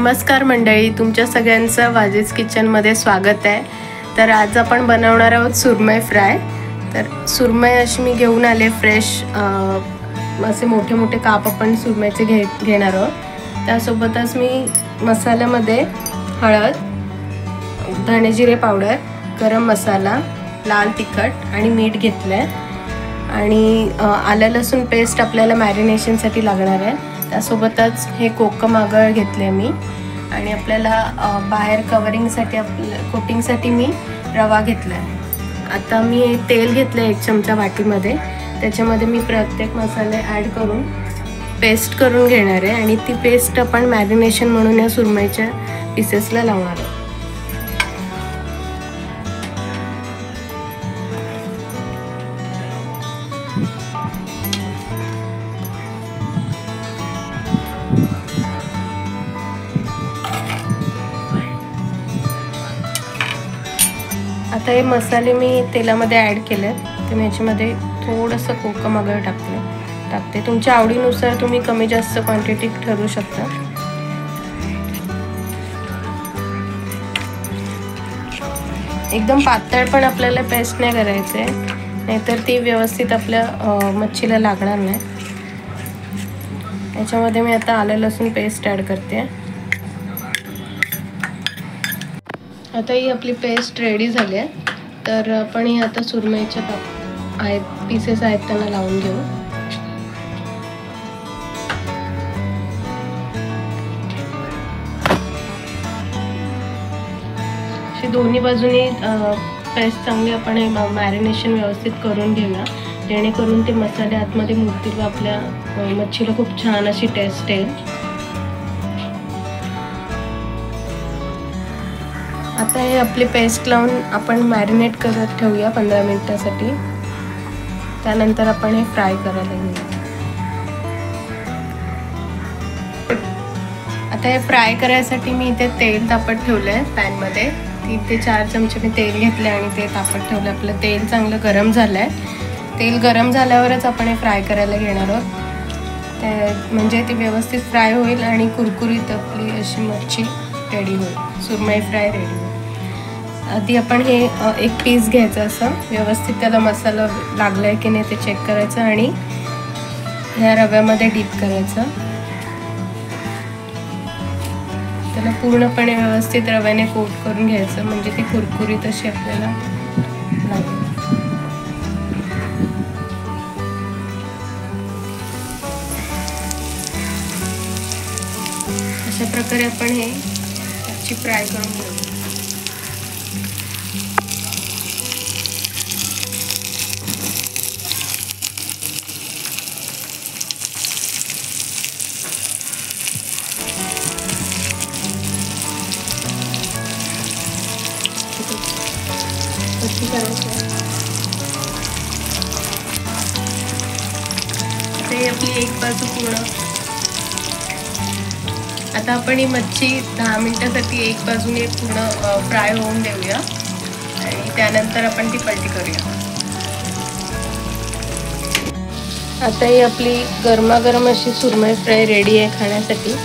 नमस्कार मंडळी, तुमच्या सगळ्यांचं वाजेस किचनमध्ये स्वागत आहे। तर आज आपण बनवणार आहोत सुरमई फ्राय। तर सुरमई अशी मी घेऊन आले फ्रेश, असे मोठे मोठे काप आपण सुरमईचे घेणार आहोत। त्यासोबतच मी मसाल्यामध्ये हळद, धणे जिरे पावडर, गरम मसाला, लाल तिखट आणि मीठ घेतलंय आणि आलं लसूण पेस्ट आपल्याला मॅरिनेशनसाठी लागणार आहे। त्यासोबतच हे कोकम आगळ घेतले मी आणि आपल्याला बाहेर कवरिंगसाठी कोटिंगसाठी मी रवा घेतला आहे। आता मी तेल घेतलं 1 चमचा वाटीमध्ये, त्याच्यामध्ये मी प्रत्येक मसाले ॲड करून पेस्ट करून घेणार आहे आणि ती पेस्ट आपण मॅरिनेशन म्हणून या सुरमईच्या पीसेसला लावणार आहे। आता हे मसाले मी तेलामध्ये ॲड केले, तर मी याच्यामध्ये थोडंसं कोकम आगळ टाकते। तुमच्या आवडीनुसार तुम्ही कमी जास्त क्वांटिटी ठरवू शकता। एकदम पातळ पण आपल्याला पेस्ट नाही करायचं आहे, नाहीतर ती व्यवस्थित आपल्या मच्छीला लागणार नाही। याच्यामध्ये मी आता आलं लसूण पेस्ट ॲड करते। आता ही आपली पेस्ट रेडी झाली आहे, तर आपण ही आता सुरमईच्या पीसेस आहेत त्यांना लावून घेऊ। अशी दोन्ही बाजूनी पेस्ट चांगली आपण हे मॅरिनेशन व्यवस्थित करून घेऊया, जेणेकरून ते मसाले आतमध्ये मुरतील व आपल्या मच्छीला खूप छान अशी टेस्ट येईल। आता हे आपली पेस्ट लावून आपण मॅरिनेट करत ठेवूया 15 मिनिटासाठी। त्यानंतर आपण हे फ्राय करायला घेऊया। आता हे फ्राय करायसाठी मी इथे तेल तापत ठेवलं आहे पॅनमध्ये। 3 ते 4 चमचे मी तेल घेतले आणि ते तापत ठेवलं। आपलं तेल चांगलं गरम झालं आहे। तेल गरम झाल्यावरच आपण हे फ्राय करायला घेणार आहोत, म्हणजे ती व्यवस्थित फ्राय होईल आणि कुरकुरीत आपली अशी मच्छी रेडी होईल, सुरमई फ्राय रेडी होईल। आधी आपण हे एक पीस घ्यायचं, असं व्यवस्थित त्याला मसाला लागला आहे की नाही ते चेक करायचं आणि ह्या रव्यामध्ये डीप करायचं। त्याला पूर्णपणे व्यवस्थित रव्याने कोट करून घ्यायचं, म्हणजे ती कुरकुरीत अशी आपल्याला लागेल। अशा प्रकारे आपण हे मच्छी फ्राय करून घेऊ। ते आपली एक बाजू पूर्ण। आता आपण ही मच्छी 10 मिनिटासाठी एक बाजूने पूर्ण फ्राय होऊन देऊया आणि त्यानंतर आपण ती पलटी करूया। आता ही आपली गरमागरम अशी सुरमई फ्राय रेडी आहे खाण्यासाठी।